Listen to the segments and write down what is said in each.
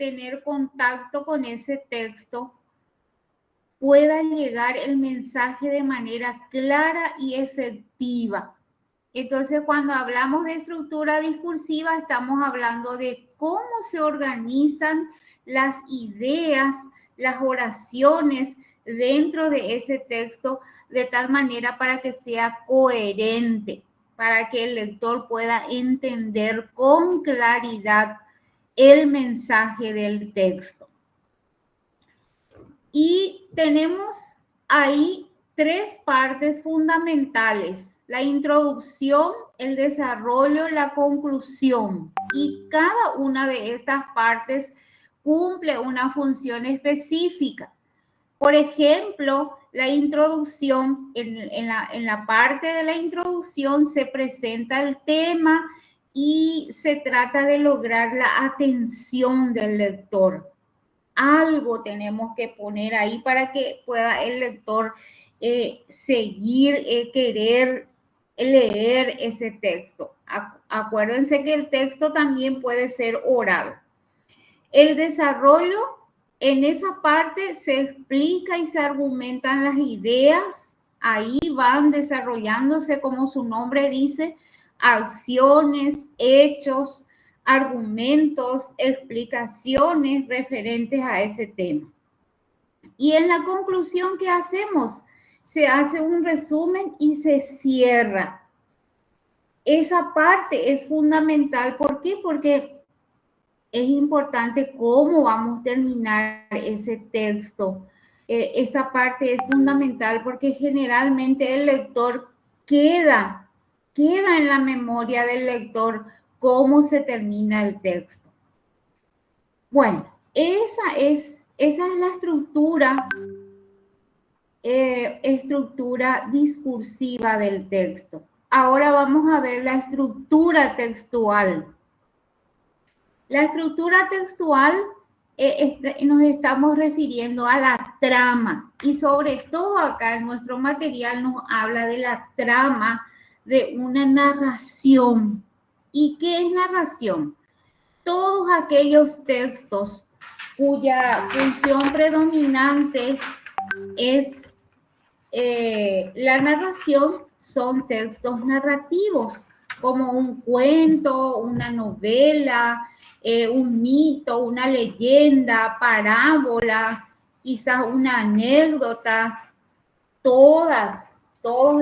tener contacto con ese texto, pueda llegar el mensaje de manera clara y efectiva. Entonces, cuando hablamos de estructura discursiva, estamos hablando de cómo se organizan las ideas, las oraciones dentro de ese texto, de tal manera para que sea coherente, para que el lector pueda entender con claridad el mensaje del texto. Y tenemos ahí tres partes fundamentales: la introducción, el desarrollo, la conclusión. Y cada una de estas partes cumple una función específica. Por ejemplo, la introducción, en la parte de la introducción se presenta el tema y se trata de lograr la atención del lector. Algo tenemos que poner ahí para que pueda el lector seguir, querer leer ese texto. Acuérdense que el texto también puede ser oral. El desarrollo, en esa parte se explica y se argumentan las ideas. Ahí van desarrollándose, como su nombre dice, acciones, hechos, argumentos, explicaciones referentes a ese tema. Y en la conclusión, ¿qué hacemos? Se hace un resumen y se cierra. Esa parte es fundamental. ¿Por qué? Porque es importante cómo vamos a terminar ese texto. Esa parte es fundamental porque generalmente el lector queda en la memoria del lector cómo se termina el texto. Bueno, esa es la estructura discursiva del texto. Ahora vamos a ver la estructura textual. La estructura textual nos estamos refiriendo a la trama, y sobre todo acá en nuestro material nos habla de la trama de una narración. ¿Y qué es narración? Todos aquellos textos cuya función predominante es la narración son textos narrativos, como un cuento, una novela, un mito, una leyenda, parábola, quizás una anécdota. Todos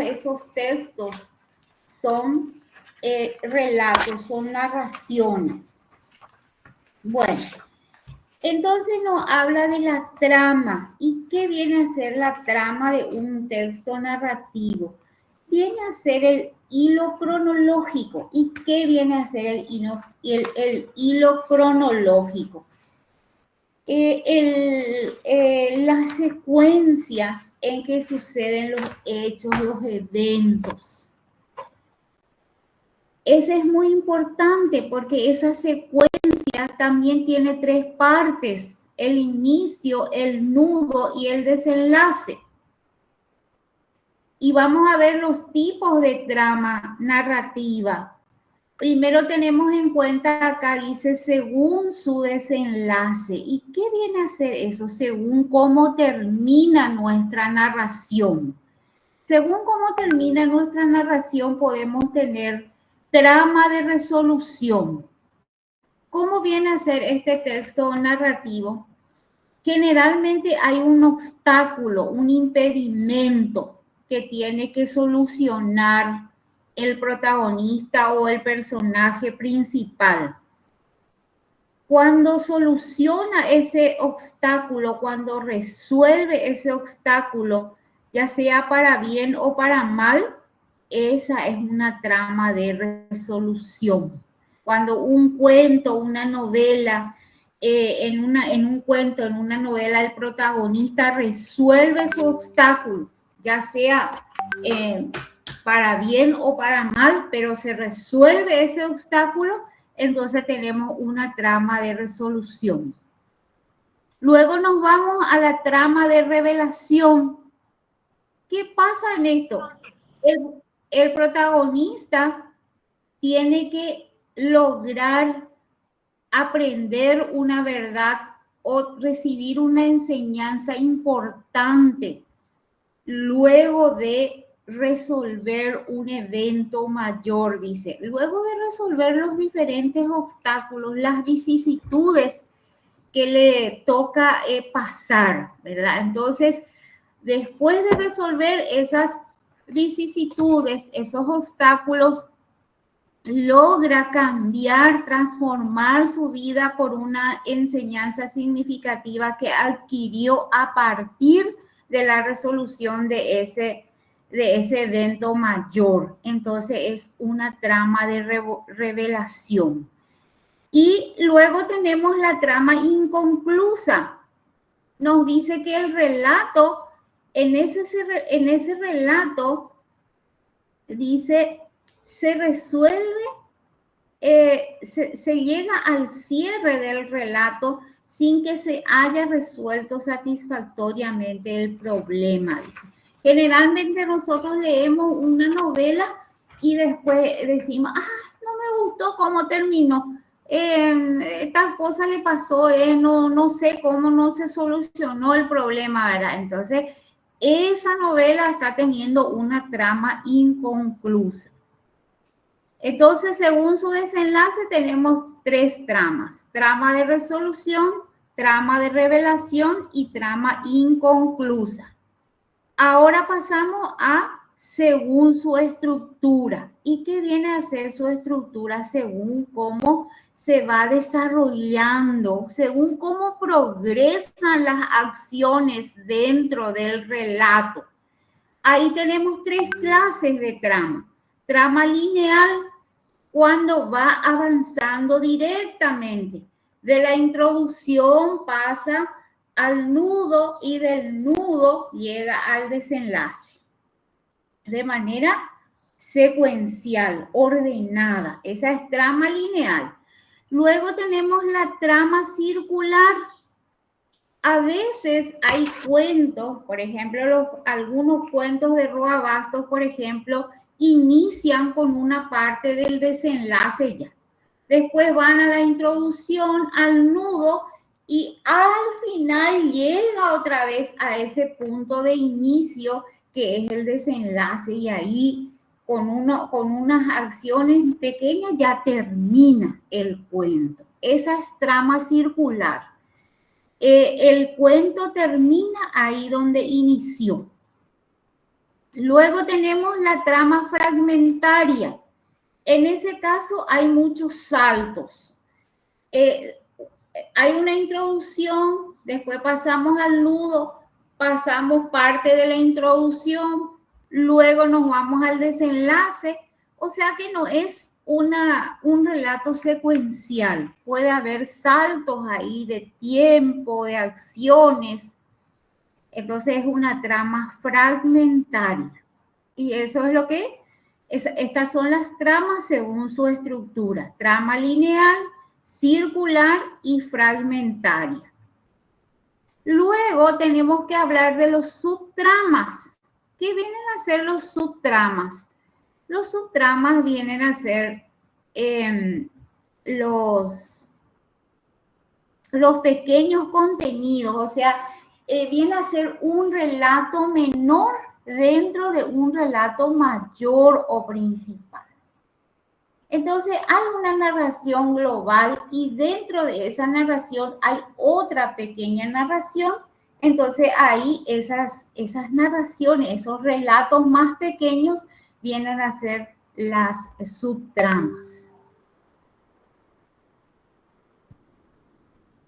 esos textos son relatos, son narraciones. Bueno, entonces nos habla de la trama. ¿Y qué viene a ser la trama de un texto narrativo? Viene a ser el hilo cronológico. ¿Y qué viene a ser el hilo cronológico? La secuencia en que suceden los hechos, los eventos. Ese es muy importante porque esa secuencia también tiene tres partes: el inicio, el nudo y el desenlace. Y vamos a ver los tipos de trama narrativa. Primero tenemos en cuenta, acá dice, según su desenlace. ¿Y qué viene a ser eso? Según cómo termina nuestra narración. Según cómo termina nuestra narración, podemos tener trama de resolución. ¿Cómo viene a ser este texto narrativo? Generalmente hay un obstáculo, un impedimento que tiene que solucionar el protagonista o el personaje principal. Cuando soluciona ese obstáculo, cuando resuelve ese obstáculo, ya sea para bien o para mal, esa es una trama de resolución. Cuando un cuento, una novela, en un cuento, en una novela, el protagonista resuelve su obstáculo, ya sea para bien o para mal, pero se resuelve ese obstáculo, entonces tenemos una trama de resolución. Luego nos vamos a la trama de revelación. ¿Qué pasa en esto? El protagonista tiene que lograr aprender una verdad o recibir una enseñanza importante luego de resolver un evento mayor, dice. Luego de resolver los diferentes obstáculos, las vicisitudes que le toca pasar, ¿verdad? Entonces, después de resolver esas vicisitudes, esos obstáculos, logra cambiar, transformar su vida por una enseñanza significativa que adquirió a partir de la resolución de ese evento mayor. Entonces es una trama de revelación. Y luego tenemos la trama inconclusa. Nos dice que el relato, en ese relato, dice, se resuelve, se llega al cierre del relato sin que se haya resuelto satisfactoriamente el problema, dice. Generalmente nosotros leemos una novela y después decimos, no me gustó cómo terminó, tal cosa le pasó, no sé cómo no se solucionó el problema, ¿verdad? Entonces, esa novela está teniendo una trama inconclusa. Entonces, según su desenlace, tenemos 3 tramas: trama de resolución, trama de revelación y trama inconclusa. Ahora pasamos a según su estructura. ¿Y qué viene a ser su estructura? Según cómo se va desarrollando, según cómo progresan las acciones dentro del relato. Ahí tenemos 3 clases de trama. Trama lineal, cuando va avanzando directamente. De la introducción pasa al nudo y del nudo llega al desenlace. De manera secuencial, ordenada. Esa es trama lineal. Luego tenemos la trama circular. A veces hay cuentos, por ejemplo, algunos cuentos de Roa Bastos, por ejemplo, inician con una parte del desenlace ya. Después van a la introducción, al nudo, y al final llega otra vez a ese punto de inicio que es el desenlace, y ahí con unas acciones pequeñas ya termina el cuento. Esa es trama circular. El cuento termina ahí donde inició. Luego tenemos la trama fragmentaria. En ese caso hay muchos saltos. Hay una introducción, después pasamos al nudo, pasamos parte de la introducción, luego nos vamos al desenlace. O sea que no es un relato secuencial. Puede haber saltos ahí de tiempo, de acciones. Entonces es una trama fragmentaria. Y eso es lo que estas son las tramas según su estructura: trama lineal, circular y fragmentaria. Luego tenemos que hablar de los subtramas. ¿Qué vienen a ser los subtramas? Los subtramas vienen a ser los pequeños contenidos, o sea, viene a ser un relato menor dentro de un relato mayor o principal. Entonces hay una narración global y dentro de esa narración hay otra pequeña narración. Entonces ahí esas narraciones, esos relatos más pequeños vienen a ser las subtramas.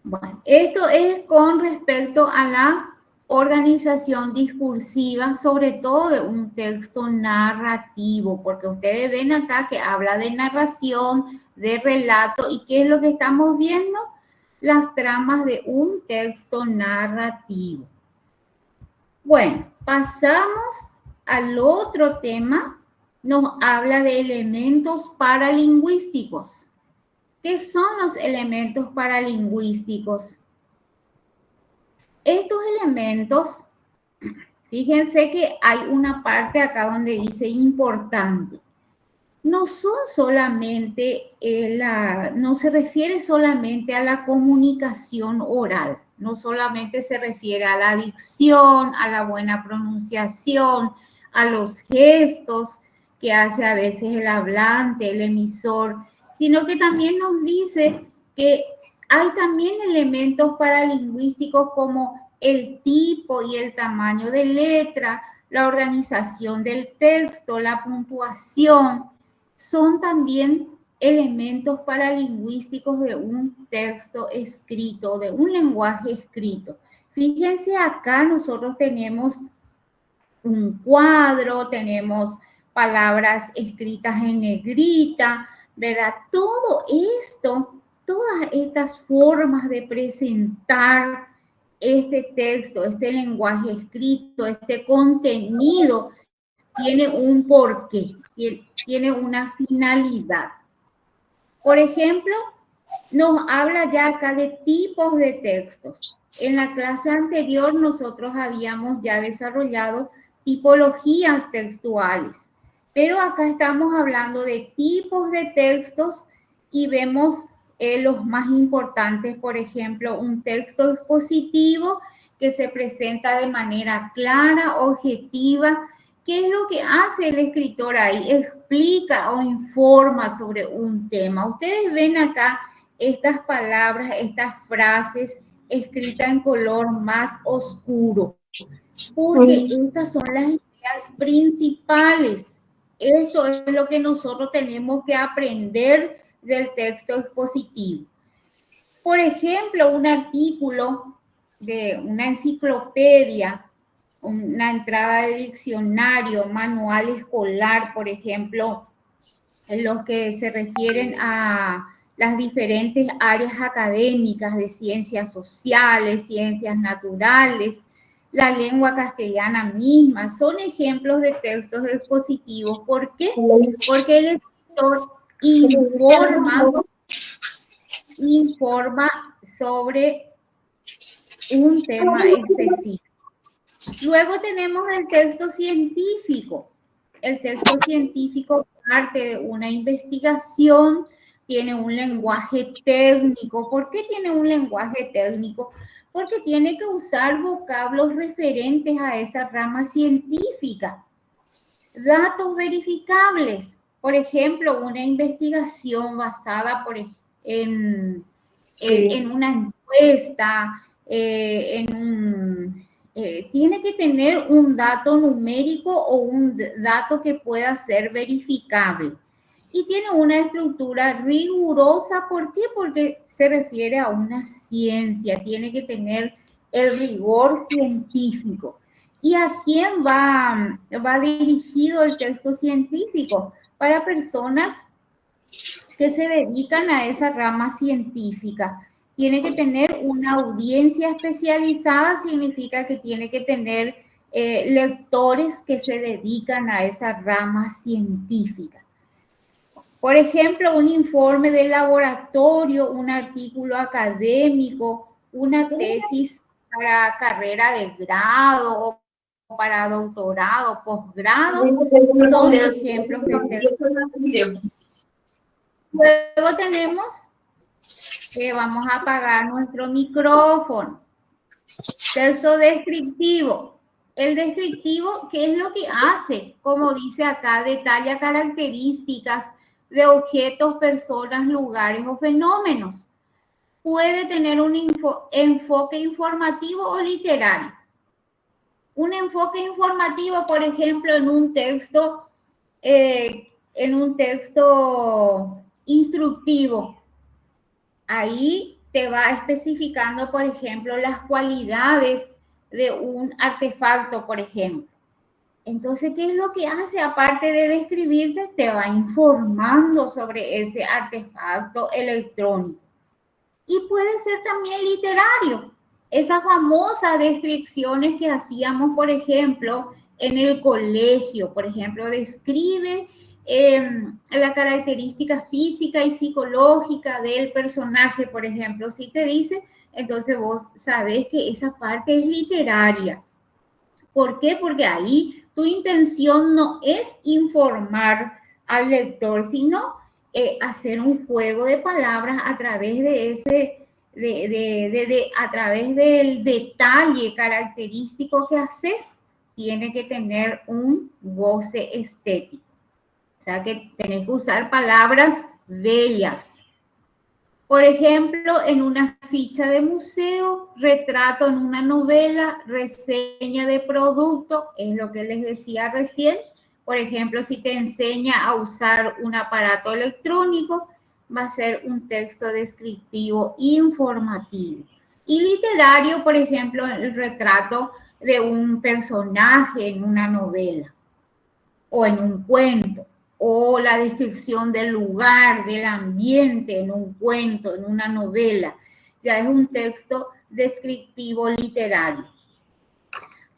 Bueno, esto es con respecto a la organización discursiva, sobre todo de un texto narrativo, porque ustedes ven acá que habla de narración, de relato, y ¿qué es lo que estamos viendo? Las tramas de un texto narrativo. Bueno, pasamos al otro tema. Nos habla de elementos paralingüísticos. ¿Qué son los elementos paralingüísticos? Estos elementos, fíjense que hay una parte acá donde dice importante. no son solamente, no se refiere solamente a la comunicación oral, no solamente se refiere a la dicción, a la buena pronunciación, a los gestos que hace a veces el hablante, el emisor, sino que también nos dice que hay también elementos paralingüísticos como el tipo y el tamaño de letra, la organización del texto, la puntuación, son también elementos paralingüísticos de un texto escrito, de un lenguaje escrito. Fíjense acá, nosotros tenemos un cuadro, tenemos palabras escritas en negrita, ¿verdad? Todo esto, todas estas formas de presentar este texto, este lenguaje escrito, este contenido, tiene un porqué, tiene una finalidad. Por ejemplo, nos habla ya acá de tipos de textos. En la clase anterior nosotros habíamos ya desarrollado tipologías textuales, pero acá estamos hablando de tipos de textos y vemos los más importantes, por ejemplo, un texto expositivo que se presenta de manera clara, objetiva. ¿Qué es lo que hace el escritor ahí? Explica o informa sobre un tema. Ustedes ven acá estas palabras, estas frases escritas en color más oscuro, porque estas son las ideas principales. Esto es lo que nosotros tenemos que aprender del texto expositivo. Por ejemplo, un artículo de una enciclopedia, una entrada de diccionario, manual escolar, por ejemplo, en los que se refieren a las diferentes áreas académicas de ciencias sociales, ciencias naturales, la lengua castellana misma, son ejemplos de textos expositivos. ¿Por qué? Porque el escritor informa sobre un tema específico. Luego tenemos el texto científico. El texto científico parte de una investigación, tiene un lenguaje técnico. ¿Por qué tiene un lenguaje técnico? Porque tiene que usar vocablos referentes a esa rama científica. Datos verificables. Por ejemplo, una investigación basada en una encuesta, tiene que tener un dato numérico o un dato que pueda ser verificable. Y tiene una estructura rigurosa. ¿Por qué? Porque se refiere a una ciencia, tiene que tener el rigor científico. ¿Y a quién va dirigido el texto científico? Para personas que se dedican a esa rama científica. Tiene que tener una audiencia especializada, significa que tiene que tener lectores que se dedican a esa rama científica. Por ejemplo, un informe de laboratorio, un artículo académico, una tesis para carrera de grado o para doctorado, posgrado, son ejemplos de texto. Luego tenemos que vamos a apagar nuestro micrófono. Texto descriptivo. El descriptivo, ¿qué es lo que hace? Como dice acá, detalla características de objetos, personas, lugares o fenómenos. Puede tener un enfoque informativo o literario. Un enfoque informativo, por ejemplo, en un texto instructivo. Ahí te va especificando, por ejemplo, las cualidades de un artefacto, por ejemplo. Entonces, ¿qué es lo que hace? Aparte de describirte, te va informando sobre ese artefacto electrónico. Y puede ser también literario. Esas famosas descripciones que hacíamos, por ejemplo, en el colegio. Por ejemplo, describe la característica física y psicológica del personaje, por ejemplo. Si te dice, entonces vos sabés que esa parte es literaria. ¿Por qué? Porque ahí tu intención no es informar al lector, sino hacer un juego de palabras a través de ese, a través del detalle característico que haces, tiene que tener un goce estético. O sea que tenés que usar palabras bellas. Por ejemplo, en una ficha de museo, retrato en una novela, reseña de producto, es lo que les decía recién. Por ejemplo, si te enseña a usar un aparato electrónico, va a ser un texto descriptivo informativo. Y literario, por ejemplo, el retrato de un personaje en una novela o en un cuento, o la descripción del lugar, del ambiente en un cuento, en una novela. Ya es un texto descriptivo literario.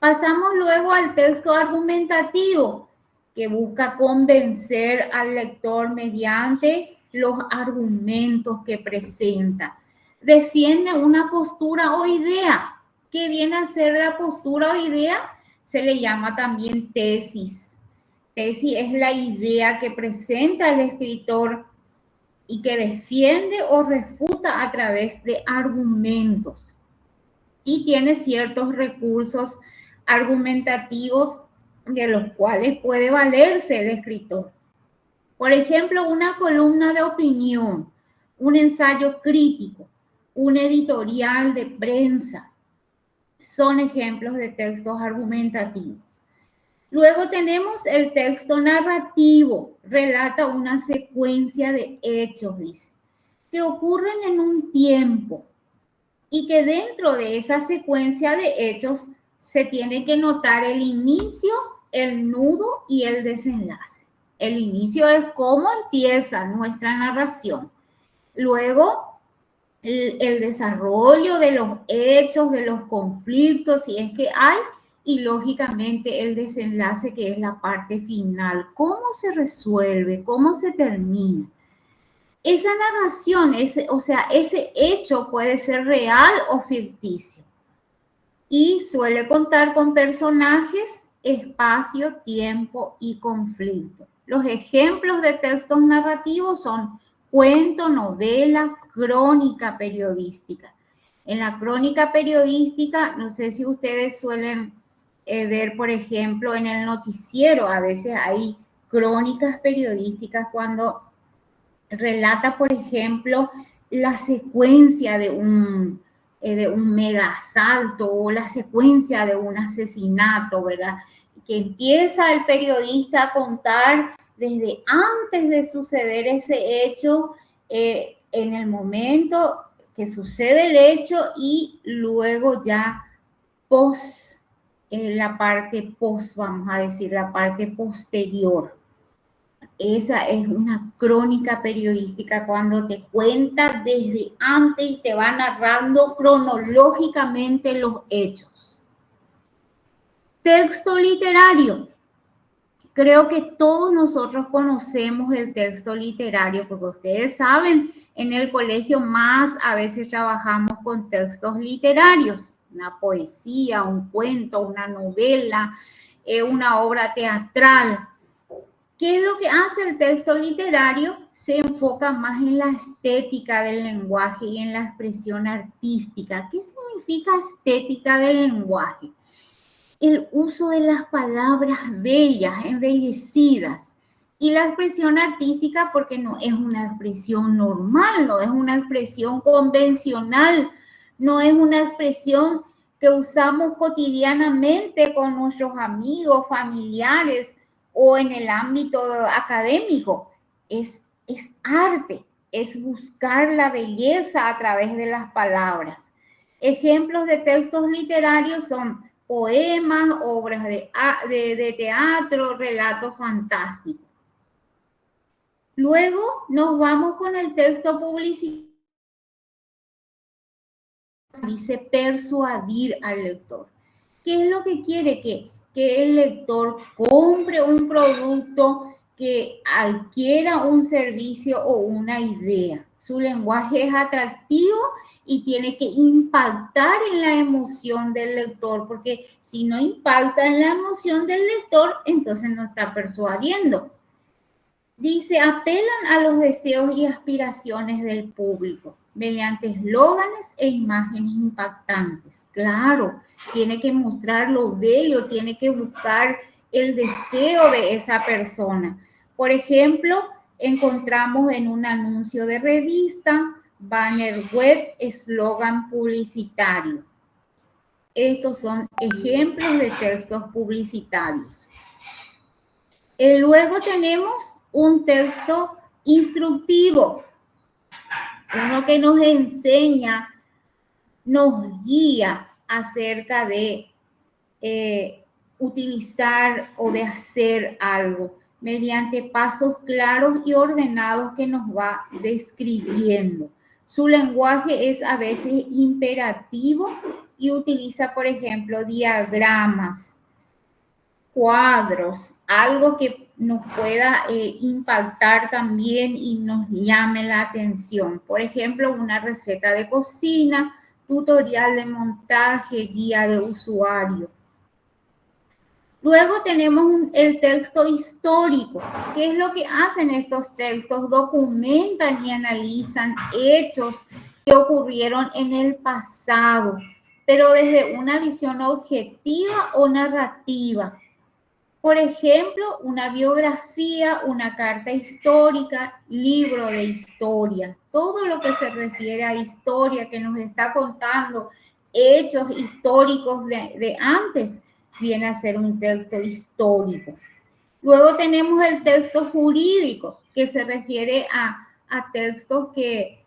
Pasamos luego al texto argumentativo, que busca convencer al lector mediante los argumentos que presenta. Defiende una postura o idea. ¿Qué viene a ser la postura o idea? Se le llama también tesis. Tesis es la idea que presenta el escritor y que defiende o refuta a través de argumentos. Y tiene ciertos recursos argumentativos de los cuales puede valerse el escritor. Por ejemplo, una columna de opinión, un ensayo crítico, un editorial de prensa, son ejemplos de textos argumentativos. Luego tenemos el texto narrativo, relata una secuencia de hechos, dice, que ocurren en un tiempo y que dentro de esa secuencia de hechos se tiene que notar el inicio, el nudo y el desenlace. El inicio es cómo empieza nuestra narración. Luego, el desarrollo de los hechos, de los conflictos, si es que hay, y lógicamente el desenlace, que es la parte final. ¿Cómo se resuelve? ¿Cómo se termina? Esa narración, ese hecho puede ser real o ficticio. Y suele contar con personajes, espacio, tiempo y conflicto. Los ejemplos de textos narrativos son cuento, novela, crónica periodística. En la crónica periodística, no sé si ustedes suelen ver, por ejemplo, en el noticiero, a veces hay crónicas periodísticas cuando relata, por ejemplo, la secuencia de un mega asalto o la secuencia de un asesinato, ¿verdad? Que empieza el periodista a contar desde antes de suceder ese hecho, en el momento que sucede el hecho y luego ya la parte post, vamos a decir, la parte posterior. Esa es una crónica periodística cuando te cuenta desde antes y te va narrando cronológicamente los hechos. Texto literario. Creo que todos nosotros conocemos el texto literario porque ustedes saben, en el colegio más a veces trabajamos con textos literarios, una poesía, un cuento, una novela, una obra teatral. ¿Qué es lo que hace el texto literario? Se enfoca más en la estética del lenguaje y en la expresión artística. ¿Qué significa estética del lenguaje? El uso de las palabras bellas, embellecidas. Y la expresión artística, porque no es una expresión normal, no es una expresión convencional, no es una expresión que usamos cotidianamente con nuestros amigos, familiares, o en el ámbito académico. Es arte, es buscar la belleza a través de las palabras. Ejemplos de textos literarios son poemas, obras de teatro, relatos fantásticos. Luego nos vamos con el texto publicitario. Dice persuadir al lector. ¿Qué es lo que quiere? Que el lector compre un producto, que adquiera un servicio o una idea. Su lenguaje es atractivo y tiene que impactar en la emoción del lector, porque si no impacta en la emoción del lector, entonces no está persuadiendo. Dice, apelan a los deseos y aspiraciones del público mediante eslóganes e imágenes impactantes. Claro, tiene que mostrar lo bello, tiene que buscar el deseo de esa persona. Por ejemplo, encontramos en un anuncio de revista, banner web, eslogan publicitario. Estos son ejemplos de textos publicitarios. Luego tenemos un texto instructivo, uno que nos enseña, nos guía acerca de utilizar o de hacer algo mediante pasos claros y ordenados que nos va describiendo. Su lenguaje es a veces imperativo y utiliza, por ejemplo, diagramas, cuadros, algo que nos pueda impactar también y nos llame la atención. Por ejemplo, una receta de cocina, tutorial de montaje, guía de usuario. Luego tenemos el texto histórico. ¿Qué es lo que hacen estos textos? Documentan y analizan hechos que ocurrieron en el pasado, pero desde una visión objetiva o narrativa. Por ejemplo, una biografía, una carta histórica, libro de historia. Todo lo que se refiere a historia, que nos está contando hechos históricos de antes, viene a ser un texto histórico. Luego tenemos el texto jurídico, que se refiere a textos que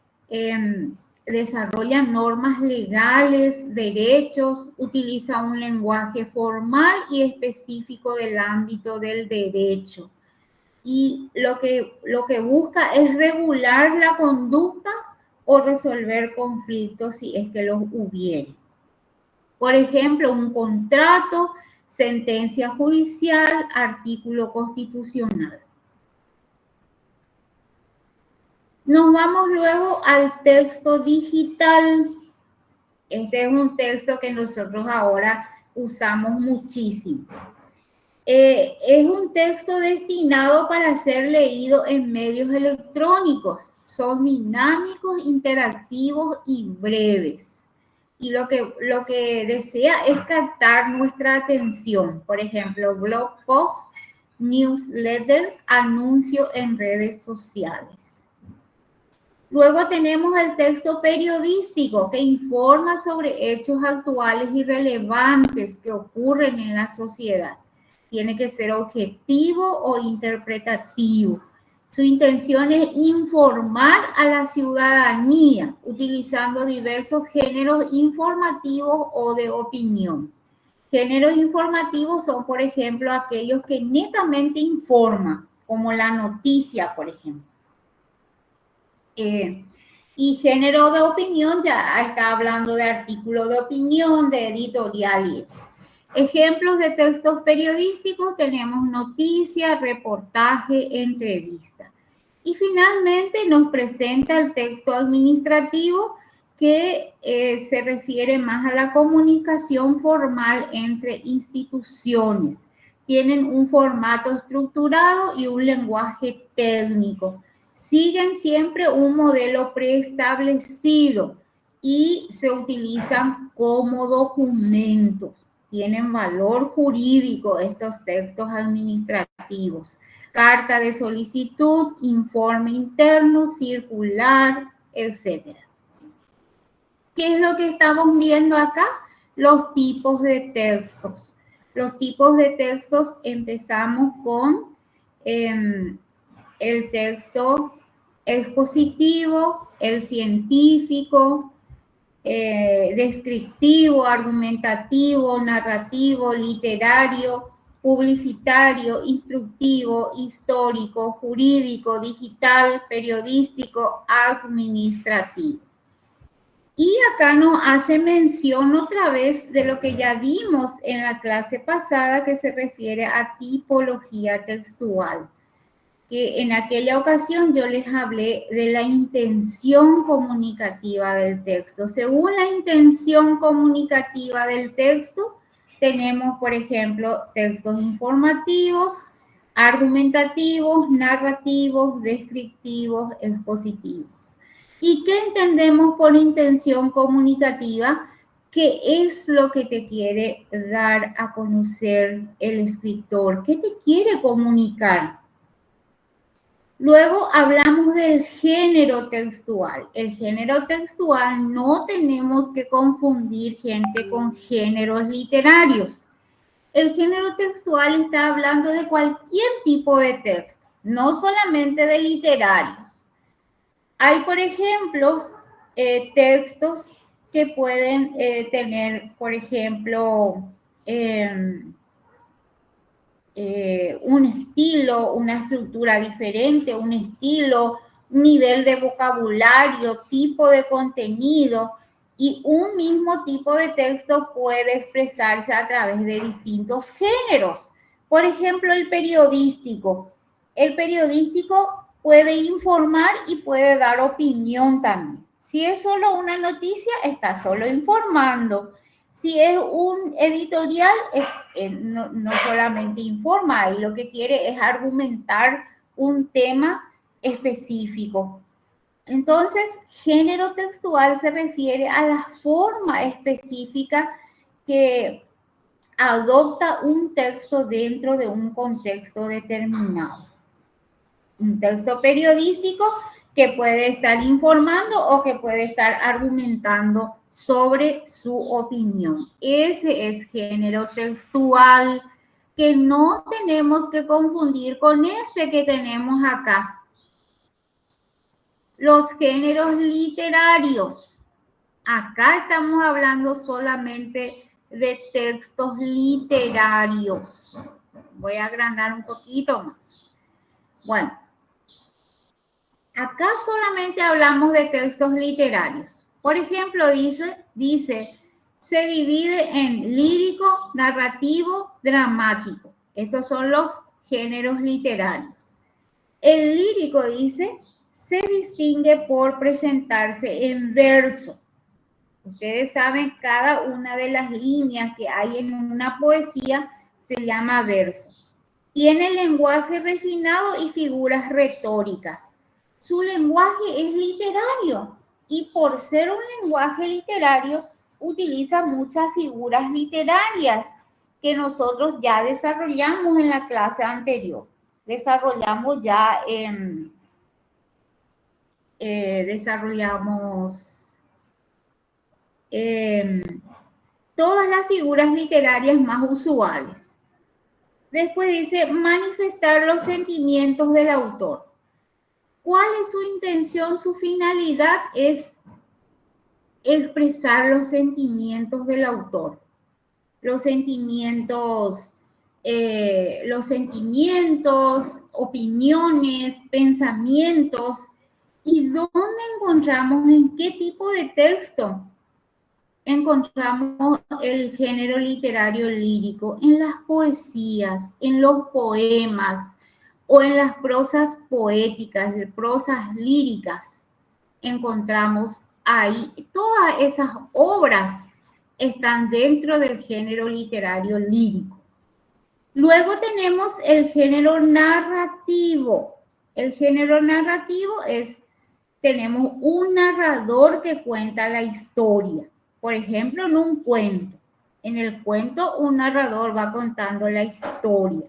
desarrolla normas legales, derechos, utiliza un lenguaje formal y específico del ámbito del derecho. Y lo que busca es regular la conducta o resolver conflictos si es que los hubiere. Por ejemplo, un contrato, sentencia judicial, artículo constitucional. Nos vamos luego al texto digital. Este es un texto que nosotros ahora usamos muchísimo. Es un texto destinado para ser leído en medios electrónicos. Son dinámicos, interactivos y breves. Y lo que desea es captar nuestra atención. Por ejemplo, blog post, newsletter, anuncio en redes sociales. Luego tenemos el texto periodístico que informa sobre hechos actuales y relevantes que ocurren en la sociedad. Tiene que ser objetivo o interpretativo. Su intención es informar a la ciudadanía utilizando diversos géneros informativos o de opinión. Géneros informativos son, por ejemplo, aquellos que netamente informan, como la noticia, por ejemplo. Y género de opinión, ya está hablando de artículo de opinión, de editorial y eso. Ejemplos de textos periodísticos tenemos noticias, reportaje, entrevista. Y finalmente nos presenta el texto administrativo que se refiere más a la comunicación formal entre instituciones. Tienen un formato estructurado y un lenguaje técnico. Siguen siempre un modelo preestablecido y se utilizan como documentos. Tienen valor jurídico estos textos administrativos. Carta de solicitud, informe interno, circular, etc. ¿Qué es lo que estamos viendo acá? Los tipos de textos. Los tipos de textos empezamos con el texto expositivo, el científico, descriptivo, argumentativo, narrativo, literario, publicitario, instructivo, histórico, jurídico, digital, periodístico, administrativo. Y acá nos hace mención otra vez de lo que ya vimos en la clase pasada que se refiere a tipología textual. Que en aquella ocasión yo les hablé de la intención comunicativa del texto. Según la intención comunicativa del texto, tenemos, por ejemplo, textos informativos, argumentativos, narrativos, descriptivos, expositivos. ¿Y qué entendemos por intención comunicativa? ¿Qué es lo que te quiere dar a conocer el escritor? ¿Qué te quiere comunicar? Luego hablamos del género textual. El género textual no tenemos que confundir, gente, con géneros literarios. El género textual está hablando de cualquier tipo de texto, no solamente de literarios. Hay, por ejemplo, textos que pueden tener, por ejemplo, un estilo, una estructura diferente, un estilo, un nivel de vocabulario, tipo de contenido, y un mismo tipo de texto puede expresarse a través de distintos géneros. Por ejemplo, el periodístico. El periodístico puede informar y puede dar opinión también. Si es solo una noticia, está solo informando. Si es un editorial, no solamente informa, y lo que quiere es argumentar un tema específico. Entonces, género textual se refiere a la forma específica que adopta un texto dentro de un contexto determinado. Un texto periodístico que puede estar informando o que puede estar argumentando sobre su opinión. Ese es género textual, que no tenemos que confundir con este que tenemos acá. Los géneros literarios. Acá estamos hablando solamente de textos literarios. Voy a agrandar un poquito más. Bueno, acá solamente hablamos de textos literarios. Por ejemplo, dice, se divide en lírico, narrativo, dramático. Estos son los géneros literarios. El lírico, dice, se distingue por presentarse en verso. Ustedes saben, cada una de las líneas que hay en una poesía se llama verso. Tiene lenguaje refinado y figuras retóricas. Su lenguaje es literario y por ser un lenguaje literario utiliza muchas figuras literarias que nosotros ya desarrollamos en la clase anterior. Desarrollamos todas las figuras literarias más usuales. Después dice manifestar los sentimientos del autor. ¿Cuál es su intención? Su finalidad es expresar los sentimientos del autor. Los sentimientos, opiniones, pensamientos. ¿Y dónde encontramos, en qué tipo de texto encontramos el género literario lírico? En las poesías, en los poemas o en las prosas poéticas, prosas líricas. Encontramos ahí, todas esas obras están dentro del género literario lírico. Luego tenemos el género narrativo. El género narrativo tenemos un narrador que cuenta la historia. Por ejemplo, en un cuento. En el cuento, un narrador va contando la historia.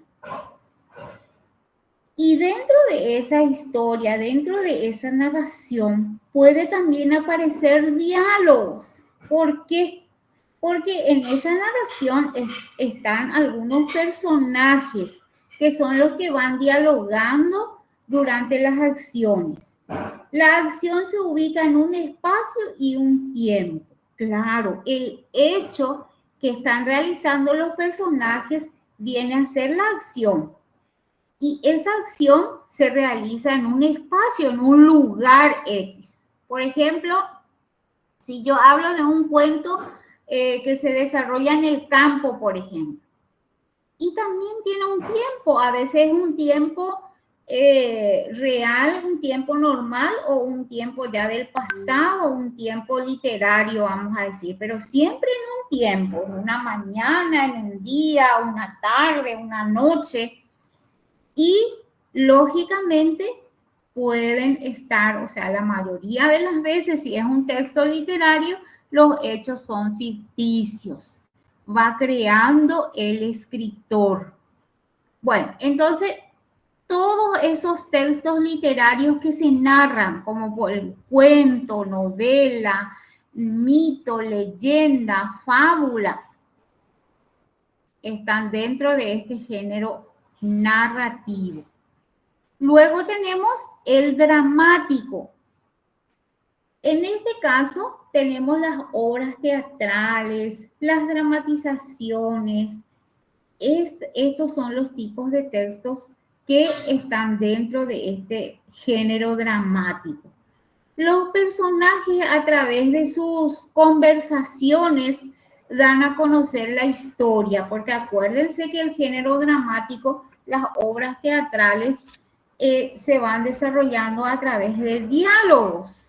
Y dentro de esa historia, dentro de esa narración, puede también aparecer diálogos. ¿Por qué? Porque en esa narración están algunos personajes que son los que van dialogando durante las acciones. La acción se ubica en un espacio y un tiempo. Claro, el hecho que están realizando los personajes viene a ser la acción. Y esa acción se realiza en un espacio, en un lugar X. Por ejemplo, si yo hablo de un cuento que se desarrolla en el campo, por ejemplo, y también tiene un tiempo, a veces es un tiempo real, un tiempo normal o un tiempo ya del pasado, un tiempo literario, vamos a decir, pero siempre en un tiempo, en una mañana, en un día, una tarde, una noche. Y lógicamente pueden estar, o sea, la mayoría de las veces, si es un texto literario, los hechos son ficticios. Va creando el escritor. Bueno, entonces, todos esos textos literarios que se narran, como por el cuento, novela, mito, leyenda, fábula, están dentro de este género narrativo. Luego tenemos el dramático. En este caso tenemos las obras teatrales, las dramatizaciones. Estos son los tipos de textos que están dentro de este género dramático. Los personajes a través de sus conversaciones dan a conocer la historia, porque acuérdense que el género dramático, las obras teatrales, se van desarrollando a través de diálogos.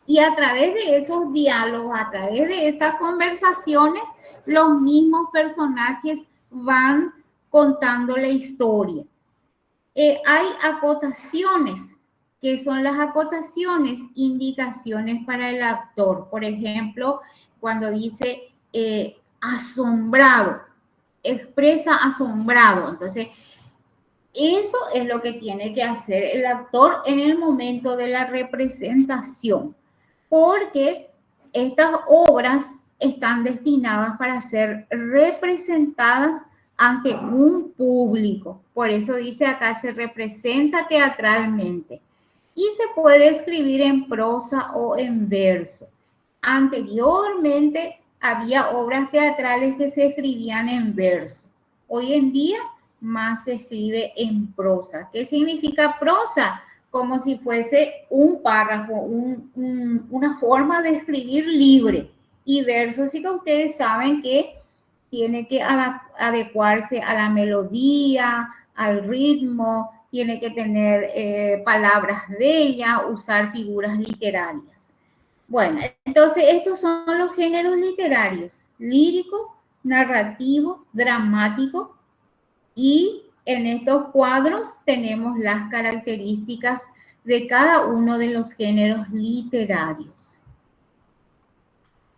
Y a través de esos diálogos, a través de esas conversaciones, los mismos personajes van contando la historia. Hay acotaciones, que son las acotaciones, indicaciones para el actor. Por ejemplo, cuando dice asombrado, expresa asombrado. Entonces, eso es lo que tiene que hacer el actor en el momento de la representación, porque estas obras están destinadas para ser representadas ante un público. Por eso dice acá, se representa teatralmente y se puede escribir en prosa o en verso. Anteriormente había obras teatrales que se escribían en verso. Hoy en día más se escribe en prosa. ¿Qué significa prosa? Como si fuese un párrafo, una forma de escribir libre. Y verso sí que ustedes saben que tiene que adecuarse a la melodía, al ritmo, tiene que tener palabras bellas, usar figuras literarias. Bueno, entonces estos son los géneros literarios: lírico, narrativo, dramático, y en estos cuadros tenemos las características de cada uno de los géneros literarios.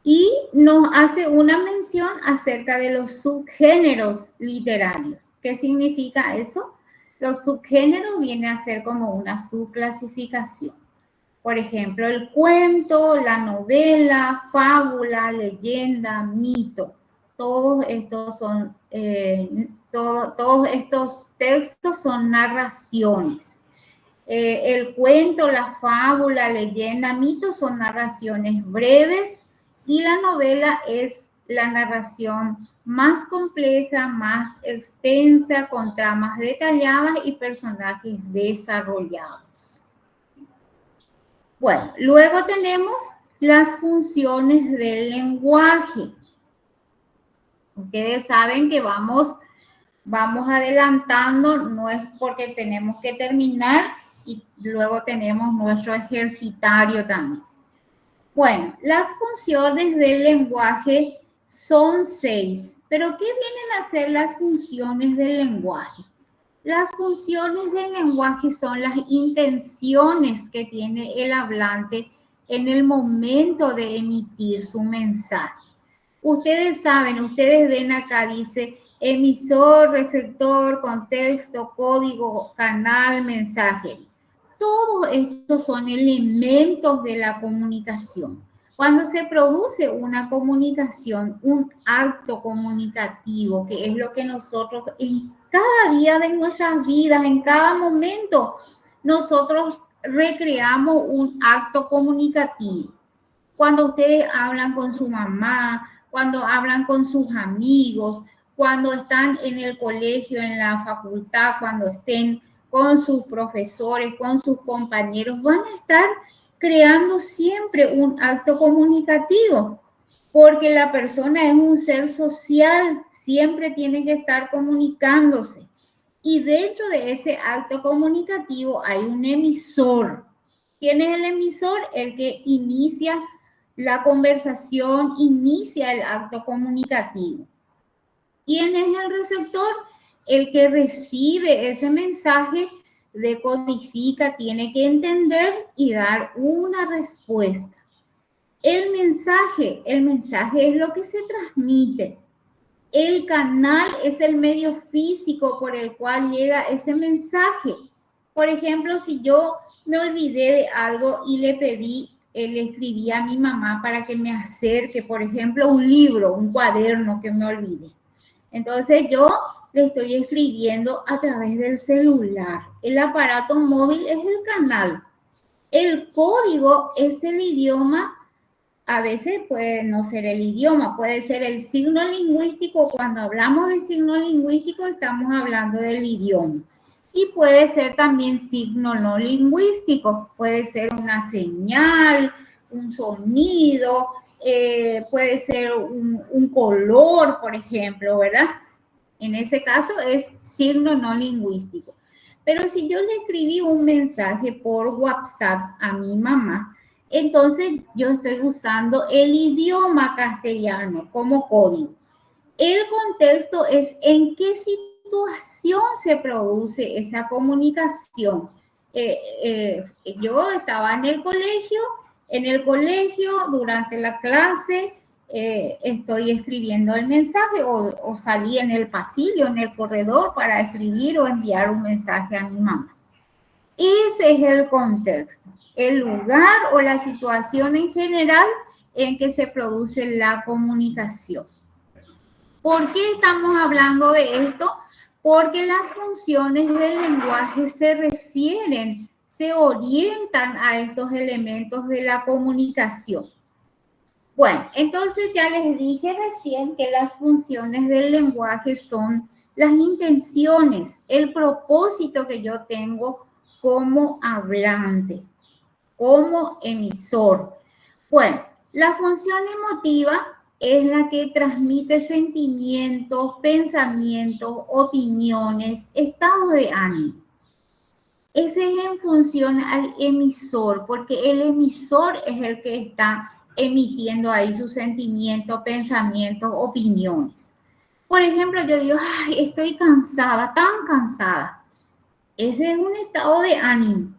Y nos hace una mención acerca de los subgéneros literarios. ¿Qué significa eso? Los subgéneros vienen a ser como una subclasificación. Por ejemplo, el cuento, la novela, fábula, leyenda, mito. Todos estos son, todos estos textos son narraciones. El cuento, la fábula, leyenda, mito son narraciones breves, y la novela es la narración más compleja, más extensa, con tramas detalladas y personajes desarrollados. Bueno, luego tenemos las funciones del lenguaje. Ustedes saben que vamos adelantando, no es porque tenemos que terminar, y luego tenemos nuestro ejercitario también. Bueno, las funciones del lenguaje son 6, pero ¿qué vienen a ser las funciones del lenguaje? Las funciones del lenguaje son las intenciones que tiene el hablante en el momento de emitir su mensaje. Ustedes saben, ustedes ven acá, dice emisor, receptor, contexto, código, canal, mensaje. Todos estos son elementos de la comunicación. Cuando se produce una comunicación, un acto comunicativo, que es lo que nosotros en cada día de nuestras vidas, en cada momento, nosotros recreamos un acto comunicativo. Cuando ustedes hablan con su mamá, cuando hablan con sus amigos, cuando están en el colegio, en la facultad, cuando estén con sus profesores, con sus compañeros, van a estar creando siempre un acto comunicativo, porque la persona es un ser social, siempre tiene que estar comunicándose. Y dentro de ese acto comunicativo hay un emisor. ¿Quién es el emisor? El que inicia la conversación, inicia el acto comunicativo. ¿Quién es el receptor? El que recibe ese mensaje decodifica, tiene que entender y dar una respuesta. El mensaje es lo que se transmite. El canal es el medio físico por el cual llega ese mensaje. Por ejemplo, si yo me olvidé de algo y le escribí a mi mamá para que me acerque, por ejemplo, un libro, un cuaderno que me olvidé. Entonces yo le estoy escribiendo a través del celular. El aparato móvil es el canal. El código es el idioma. A veces puede no ser el idioma, puede ser el signo lingüístico. Cuando hablamos de signo lingüístico estamos hablando del idioma. Y puede ser también signo no lingüístico, puede ser una señal, un sonido, puede ser un color, por ejemplo, ¿verdad? En ese caso es signo no lingüístico. Pero si yo le escribí un mensaje por WhatsApp a mi mamá, entonces yo estoy usando el idioma castellano como código. El contexto es en qué situación se produce esa comunicación. Yo estaba en el colegio durante la clase, estoy escribiendo el mensaje o salí en el pasillo, en el corredor para escribir o enviar un mensaje a mi mamá. Ese es el contexto, el lugar o la situación en general en que se produce la comunicación. ¿Por qué estamos hablando de esto? Porque las funciones del lenguaje se orientan a estos elementos de la comunicación. Bueno, entonces ya les dije recién que las funciones del lenguaje son las intenciones, el propósito que yo tengo como hablante, como emisor. Bueno, la función emotiva es la que transmite sentimientos, pensamientos, opiniones, estados de ánimo. Ese es en función al emisor, porque el emisor es el que está emitiendo ahí sus sentimientos, pensamientos, opiniones. Por ejemplo, yo digo, ay, estoy cansada, tan cansada. Ese es un estado de ánimo.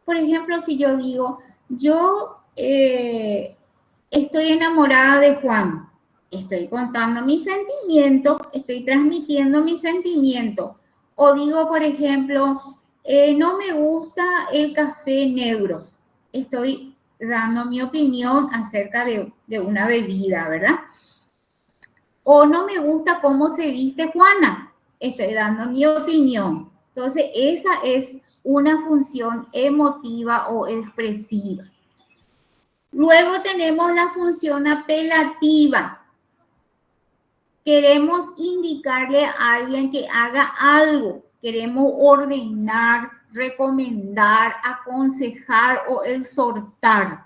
Por ejemplo, si yo digo, yo estoy enamorada de Juan, estoy contando mis sentimientos, estoy transmitiendo mis sentimientos. O digo, por ejemplo, no me gusta el café negro, estoy dando mi opinión acerca de una bebida, ¿verdad? O no me gusta cómo se viste Juana, estoy dando mi opinión. Entonces, esa es una función emotiva o expresiva. Luego tenemos la función apelativa. Queremos indicarle a alguien que haga algo. Queremos ordenar, recomendar, aconsejar o exhortar.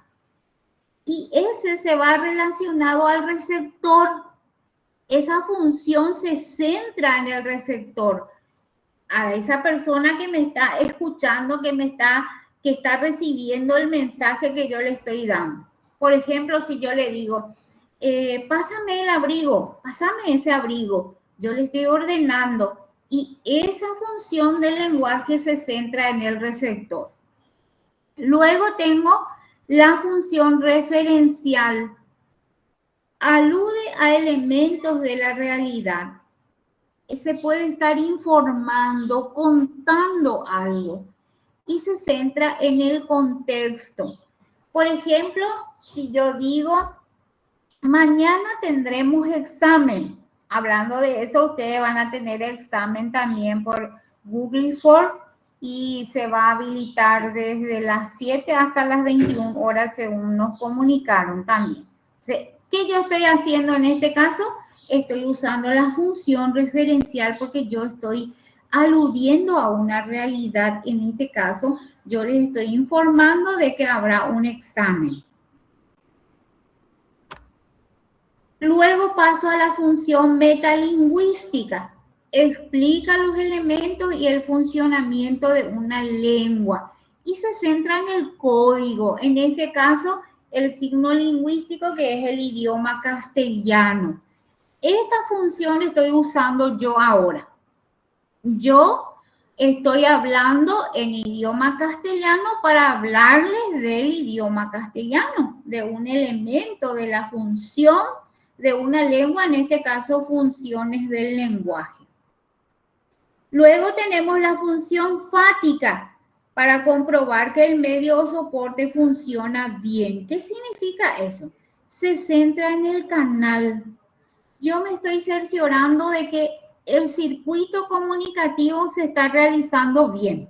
Y ese se va relacionado al receptor. Esa función se centra en el receptor. A esa persona que me está escuchando, que está recibiendo el mensaje que yo le estoy dando. Por ejemplo, si yo le digo, pásame el abrigo, pásame ese abrigo, yo le estoy ordenando y esa función del lenguaje se centra en el receptor. Luego tengo la función referencial. Alude a elementos de la realidad. Se puede estar informando, contando algo y se centra en el contexto. Por ejemplo, si yo digo, mañana tendremos examen. Hablando de eso, ustedes van a tener examen también por Google Form y se va a habilitar desde las 7 hasta las 21 horas, según nos comunicaron también. ¿Qué yo estoy haciendo en este caso? Estoy usando la función referencial porque yo estoy aludiendo a una realidad. En este caso, yo les estoy informando de que habrá un examen. Luego paso a la función metalingüística. Explica los elementos y el funcionamiento de una lengua y se centra en el código. En este caso, el signo lingüístico, que es el idioma castellano. Esta función estoy usando yo ahora. Yo estoy hablando en idioma castellano para hablarles del idioma castellano, de un elemento, de la función de una lengua, en este caso funciones del lenguaje. Luego tenemos la función fática para comprobar que el medio o soporte funciona bien. ¿Qué significa eso? Se centra en el canal. Yo me estoy cerciorando de que el circuito comunicativo se está realizando bien.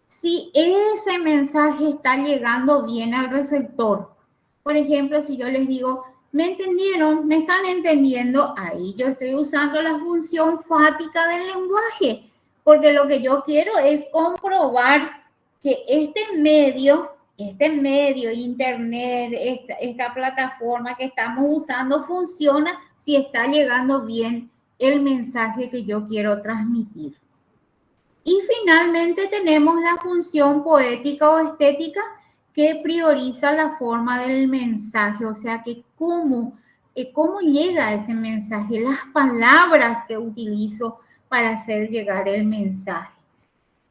Si ese mensaje está llegando bien al receptor, por ejemplo, si yo les digo, ¿me entendieron? ¿Me están entendiendo? Ahí yo estoy usando la función fática del lenguaje, porque lo que yo quiero es comprobar que este medio, internet, esta plataforma que estamos usando funciona si está llegando bien el mensaje que yo quiero transmitir. Y finalmente tenemos la función poética o estética que prioriza la forma del mensaje, o sea, que cómo llega ese mensaje, las palabras que utilizo para hacer llegar el mensaje.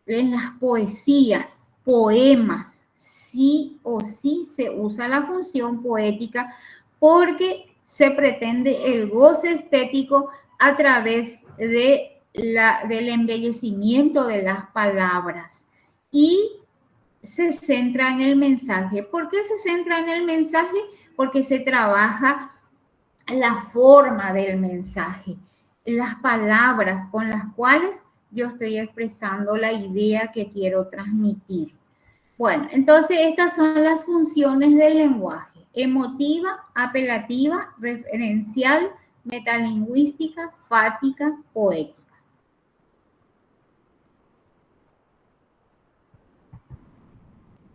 En las poesías, poemas, sí o sí se usa la función poética porque se pretende el goce estético a través del embellecimiento de las palabras y se centra en el mensaje. ¿Por qué se centra en el mensaje? Porque se trabaja la forma del mensaje, las palabras con las cuales yo estoy expresando la idea que quiero transmitir. Bueno, entonces estas son las funciones del lenguaje: emotiva, apelativa, referencial, metalingüística, fática, poética.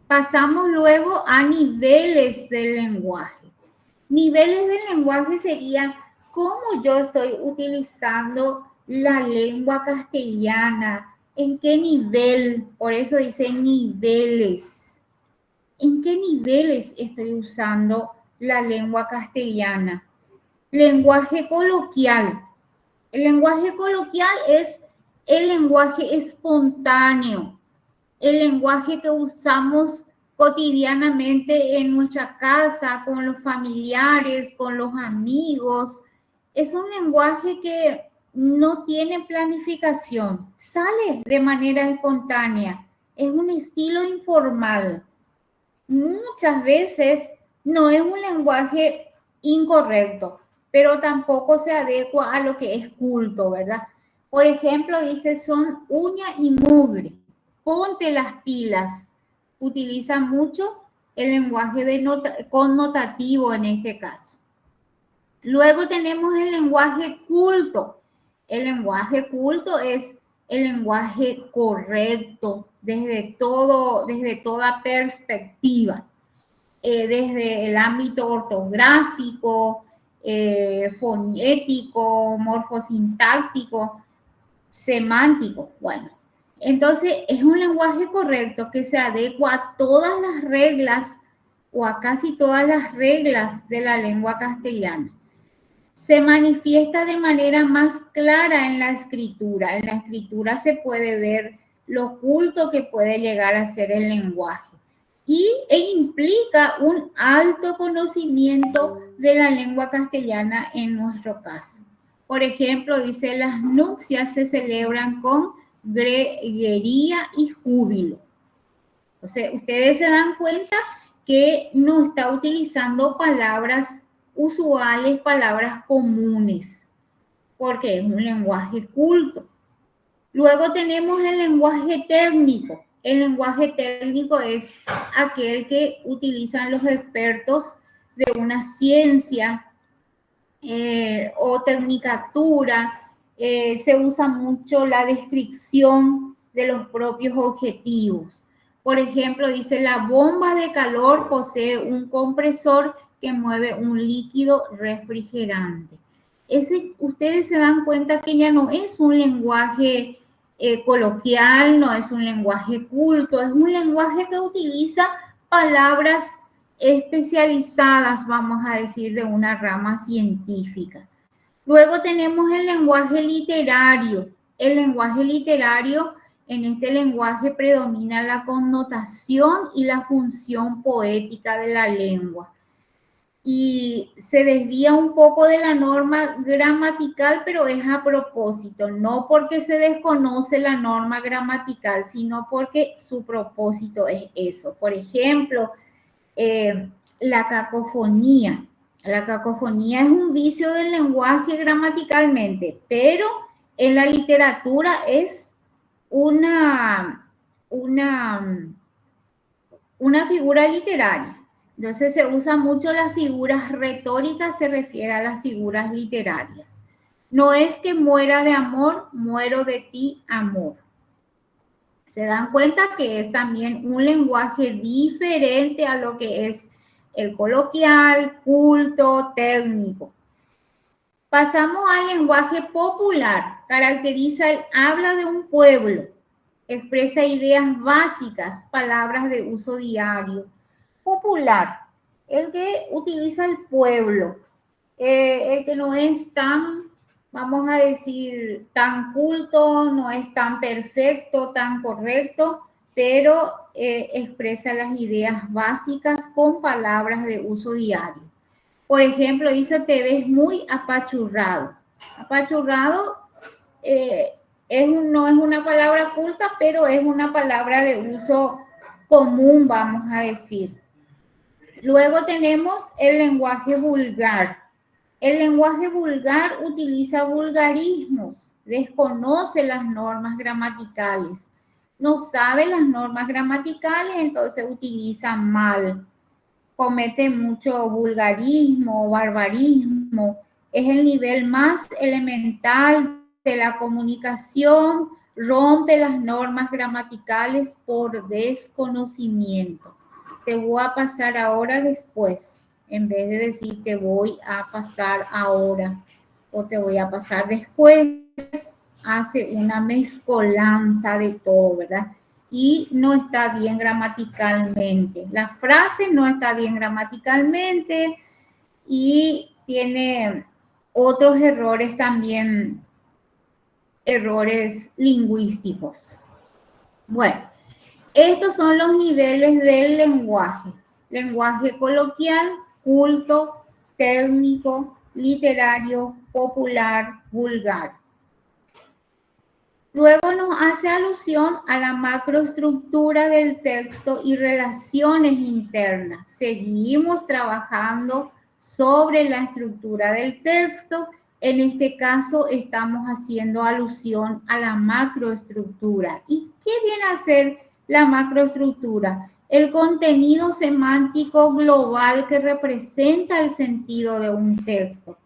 Pasamos luego a niveles del lenguaje. Niveles del lenguaje serían cómo yo estoy utilizando la lengua castellana, en qué nivel, por eso dice niveles. ¿En qué niveles estoy usando la lengua castellana? Lenguaje coloquial. El lenguaje coloquial es el lenguaje espontáneo, el lenguaje que usamos cotidianamente en nuestra casa, con los familiares, con los amigos. Es un lenguaje que no tiene planificación, sale de manera espontánea, es un estilo informal. Muchas veces no es un lenguaje incorrecto, pero tampoco se adecua a lo que es culto, ¿verdad? Por ejemplo, dice son uña y mugre, ponte las pilas. Utiliza mucho el lenguaje connotativo en este caso. Luego tenemos el lenguaje culto. El lenguaje culto es el lenguaje correcto desde toda perspectiva, desde el ámbito ortográfico, fonético, morfosintáctico, semántico. Bueno, entonces es un lenguaje correcto que se adecua a todas las reglas o a casi todas las reglas de la lengua castellana. Se manifiesta de manera más clara en la escritura. En la escritura se puede ver lo culto que puede llegar a ser el lenguaje e implica un alto conocimiento de la lengua castellana en nuestro caso. Por ejemplo, dice, las nupcias se celebran con greguería y júbilo. O sea, ustedes se dan cuenta que no está utilizando palabras usuales, palabras comunes, porque es un lenguaje culto. Luego tenemos el lenguaje técnico. El lenguaje técnico es aquel que utilizan los expertos de una ciencia o tecnicatura. Se usa mucho la descripción de los propios objetivos. Por ejemplo, dice la bomba de calor posee un compresor que mueve un líquido refrigerante. Ustedes se dan cuenta que ya no es un lenguaje coloquial, no es un lenguaje culto, es un lenguaje que utiliza palabras especializadas, vamos a decir, de una rama científica. Luego tenemos el lenguaje literario. el lenguaje literario, en este lenguaje predomina la connotación y la función poética de la lengua. Y se desvía un poco de la norma gramatical, pero es a propósito, no porque se desconoce la norma gramatical, sino porque su propósito es eso. Por ejemplo, la cacofonía. La cacofonía es un vicio del lenguaje gramaticalmente, pero en la literatura es una figura literaria. Entonces se usa mucho las figuras retóricas, se refiere a las figuras literarias. No es que muera de amor, muero de ti, amor. Se dan cuenta que es también un lenguaje diferente a lo que es el coloquial, culto, técnico. Pasamos al lenguaje popular. Caracteriza el habla de un pueblo. Expresa ideas básicas, palabras de uso diario. Popular, el que utiliza el pueblo, el que no es tan, vamos a decir, tan culto, no es tan perfecto, tan correcto, pero expresa las ideas básicas con palabras de uso diario. Por ejemplo, dice, te ves muy apachurrado. Apachurrado no es una palabra culta, pero es una palabra de uso común, vamos a decir. Luego tenemos el lenguaje vulgar. El lenguaje vulgar utiliza vulgarismos, desconoce las normas gramaticales, no sabe las normas gramaticales, entonces utiliza mal, comete mucho vulgarismo, barbarismo, es el nivel más elemental de la comunicación, rompe las normas gramaticales por desconocimiento. Te voy a pasar ahora después, en vez de decir te voy a pasar ahora o te voy a pasar después, hace una mezcolanza de todo, ¿verdad? Y no está bien gramaticalmente. La frase no está bien gramaticalmente y tiene otros errores también, errores lingüísticos. Bueno, estos son los niveles del lenguaje. Lenguaje coloquial, culto, técnico, literario, popular, vulgar. Luego nos hace alusión a la macroestructura del texto y relaciones internas. Seguimos trabajando sobre la estructura del texto. En este caso estamos haciendo alusión a la macroestructura. ¿Y qué viene a ser la macroestructura? El contenido semántico global que representa el sentido de un texto.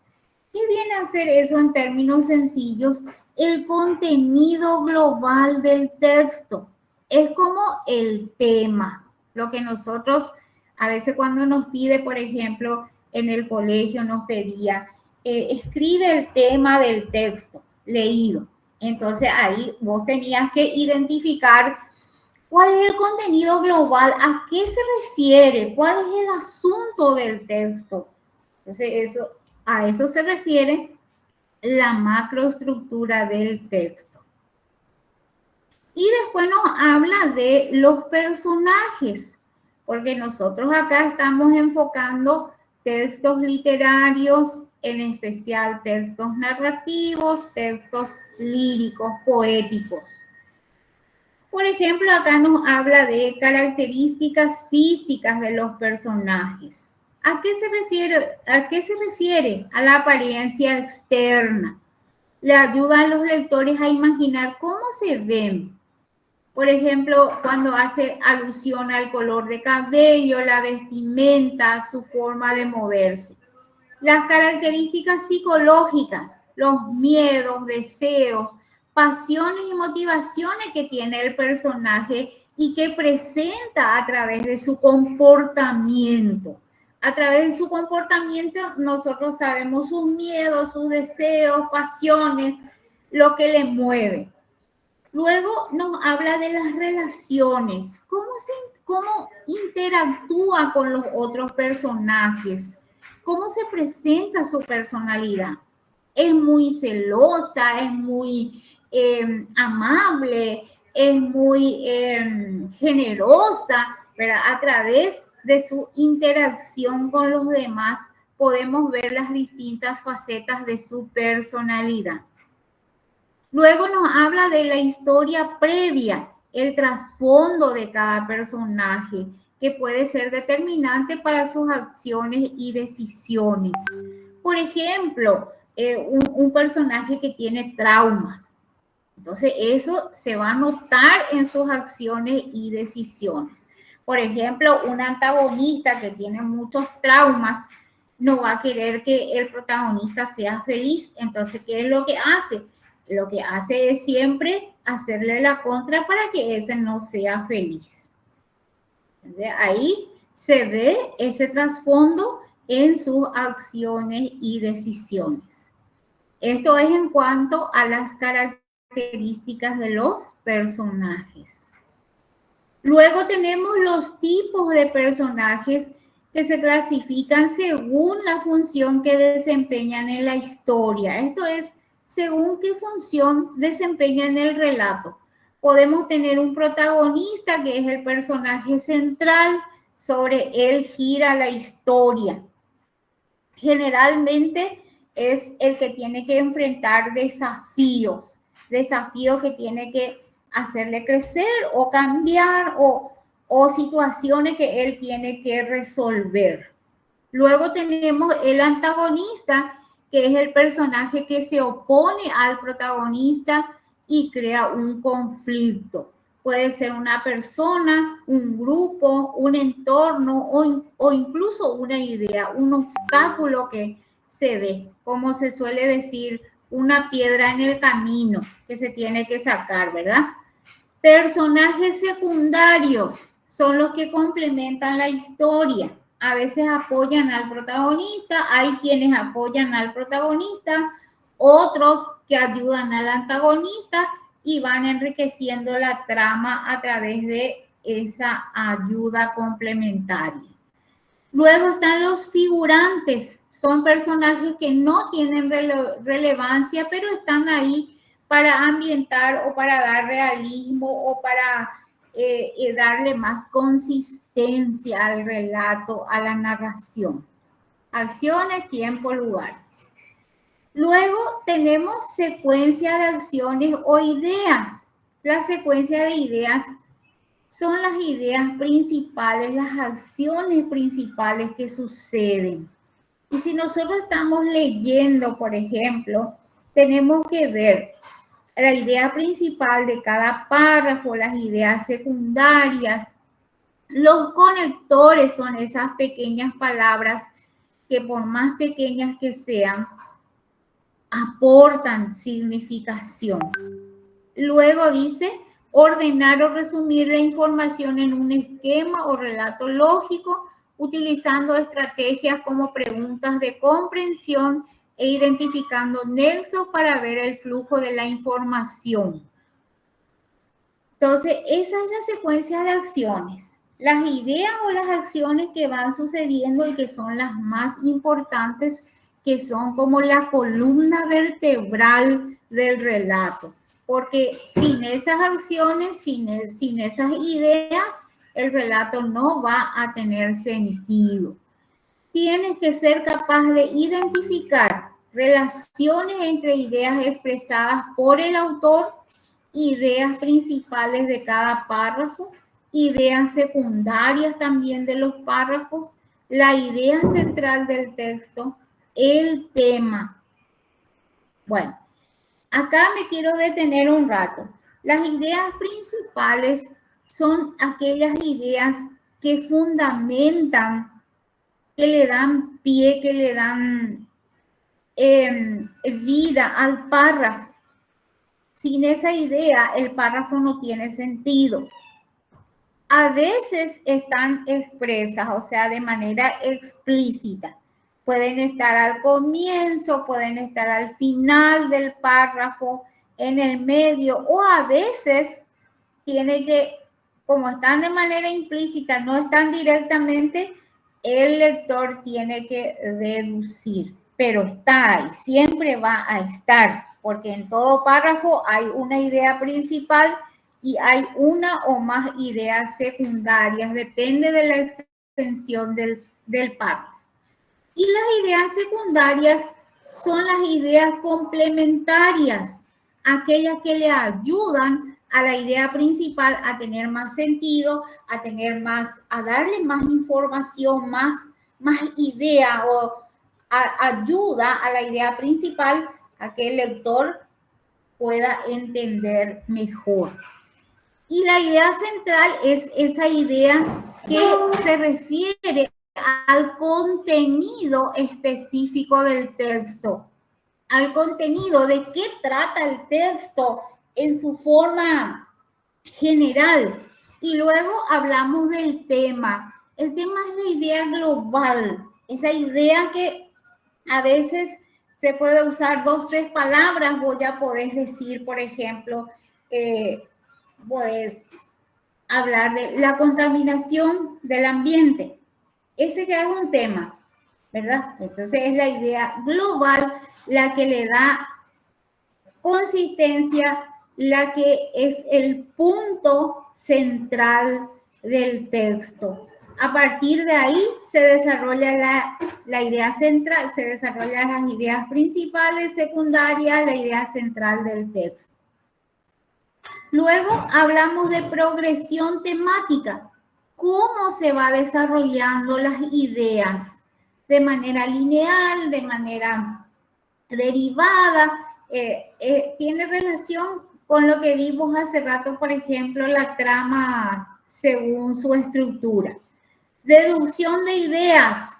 ¿Qué viene a ser eso en términos sencillos? El contenido global del texto. Es como el tema. Lo que nosotros, a veces cuando nos pide, por ejemplo, en el colegio nos pedía, escribe el tema del texto leído. Entonces ahí vos tenías que identificar cuál es el contenido global, a qué se refiere, cuál es el asunto del texto. Entonces a eso se refiere la macroestructura del texto. Y después nos habla de los personajes, porque nosotros acá estamos enfocando textos literarios, en especial textos narrativos, textos líricos, poéticos. Por ejemplo, acá nos habla de características físicas de los personajes. ¿A qué se refiere? A la apariencia externa. Le ayuda a los lectores a imaginar cómo se ven. Por ejemplo, cuando hace alusión al color de cabello, la vestimenta, su forma de moverse. Las características psicológicas, los miedos, deseos, pasiones y motivaciones que tiene el personaje y que presenta a través de su comportamiento. A través de su comportamiento nosotros sabemos sus miedos, sus deseos, pasiones, lo que le mueve. Luego nos habla de las relaciones, cómo interactúa con los otros personajes, cómo se presenta su personalidad. es muy celosa, es muy amable, es muy generosa, ¿verdad? A través de su interacción con los demás podemos ver las distintas facetas de su personalidad. Luego nos habla de la historia previa, el trasfondo de cada personaje, que puede ser determinante para sus acciones y decisiones. Por ejemplo, un personaje que tiene traumas. Entonces, eso se va a notar en sus acciones y decisiones. Por ejemplo, un antagonista que tiene muchos traumas no va a querer que el protagonista sea feliz. Entonces, ¿qué es lo que hace? Lo que hace es siempre hacerle la contra para que ese no sea feliz. Entonces, ahí se ve ese trasfondo en sus acciones y decisiones. Esto es en cuanto a las características de los personajes. Luego tenemos los tipos de personajes que se clasifican según la función que desempeñan en la historia. Esto es, según qué función desempeñan en el relato. Podemos tener un protagonista que es el personaje central, sobre él gira la historia. Generalmente es el que tiene que enfrentar desafíos que tiene que hacerle crecer o cambiar o situaciones que él tiene que resolver. Luego tenemos el antagonista, que es el personaje que se opone al protagonista y crea un conflicto. Puede ser una persona, un grupo, un entorno o incluso una idea, un obstáculo que se ve, como se suele decir, una piedra en el camino que se tiene que sacar, ¿verdad? Personajes secundarios son los que complementan la historia. A veces apoyan al protagonista, hay quienes apoyan al protagonista, otros que ayudan al antagonista y van enriqueciendo la trama a través de esa ayuda complementaria. Luego están los figurantes, son personajes que no tienen relevancia, pero están ahí para ambientar o para dar realismo o para darle más consistencia al relato, a la narración. Acciones, tiempo, lugares. Luego tenemos secuencia de acciones o ideas. La secuencia de ideas son las ideas principales, las acciones principales que suceden. Y si nosotros estamos leyendo, por ejemplo, tenemos que ver la idea principal de cada párrafo, las ideas secundarias. Los conectores son esas pequeñas palabras que por más pequeñas que sean, aportan significación. Luego dice, ordenar o resumir la información en un esquema o relato lógico, utilizando estrategias como preguntas de comprensión e identificando nexos para ver el flujo de la información. Entonces, esa es la secuencia de acciones. Las ideas o las acciones que van sucediendo y que son las más importantes, que son como la columna vertebral del relato. Porque sin esas acciones, sin esas ideas, el relato no va a tener sentido. Tienes que ser capaz de identificar relaciones entre ideas expresadas por el autor, ideas principales de cada párrafo, ideas secundarias también de los párrafos, la idea central del texto, el tema. Bueno, acá me quiero detener un rato. Las ideas principales son aquellas ideas que fundamentan, que le dan pie, que le dan vida al párrafo. Sin esa idea, el párrafo no tiene sentido. A veces están expresas, o sea, de manera explícita. Pueden estar al comienzo, pueden estar al final del párrafo, en el medio, o a veces tiene que, como están de manera implícita, no están directamente, el lector tiene que deducir. pero está ahí, siempre va a estar, porque en todo párrafo hay una idea principal y hay una o más ideas secundarias, depende de la extensión del párrafo. Y las ideas secundarias son las ideas complementarias, aquellas que le ayudan a la idea principal a tener más sentido, a darle más información, más idea o ayuda a la idea principal a que el lector pueda entender mejor. Y la idea central es esa idea que se refiere al contenido específico del texto, al contenido de qué trata el texto en su forma general. Y luego hablamos del tema. El tema es la idea global, esa idea que a veces se puede usar 2, 3 palabras. Vos ya podés decir, por ejemplo, pues hablar de la contaminación del ambiente. Ese ya es un tema, ¿verdad? Entonces es la idea global la que le da consistencia, la que es el punto central del texto. A partir de ahí se desarrolla la idea central, se desarrollan las ideas principales, secundarias, la idea central del texto. Luego hablamos de progresión temática. ¿Cómo se va desarrollando las ideas? De manera lineal, de manera derivada. Tiene relación con lo que vimos hace rato, por ejemplo, la trama según su estructura. Deducción de ideas.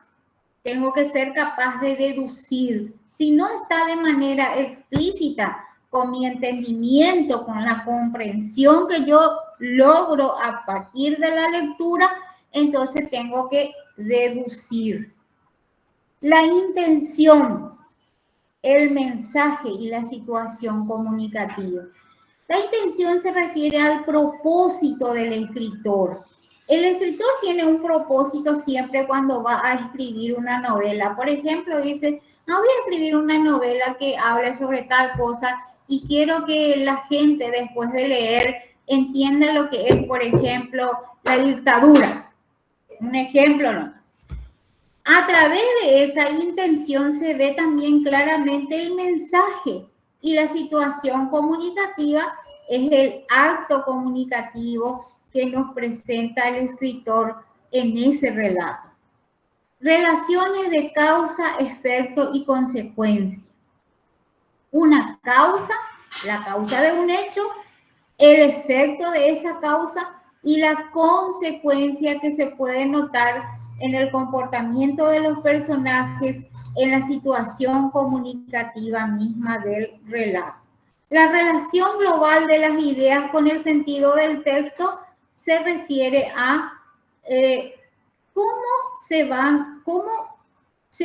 Tengo que ser capaz de deducir. Si no está de manera explícita, con mi entendimiento, con la comprensión que yo logro a partir de la lectura, entonces tengo que deducir. La intención, el mensaje y la situación comunicativa. La intención se refiere al propósito del escritor. El escritor tiene un propósito siempre cuando va a escribir una novela. Por ejemplo, dice, no voy a escribir una novela que hable sobre tal cosa y quiero que la gente después de leer entienda lo que es, por ejemplo, la dictadura. Un ejemplo nomás. A través de esa intención se ve también claramente el mensaje y la situación comunicativa es el acto comunicativo que nos presenta el escritor en ese relato. Relaciones de causa, efecto y consecuencia. Una causa, la causa de un hecho, el efecto de esa causa y la consecuencia que se puede notar en el comportamiento de los personajes, en la situación comunicativa misma del relato. La relación global de las ideas con el sentido del texto se refiere a cómo se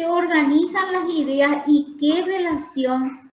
organizan las ideas y qué relación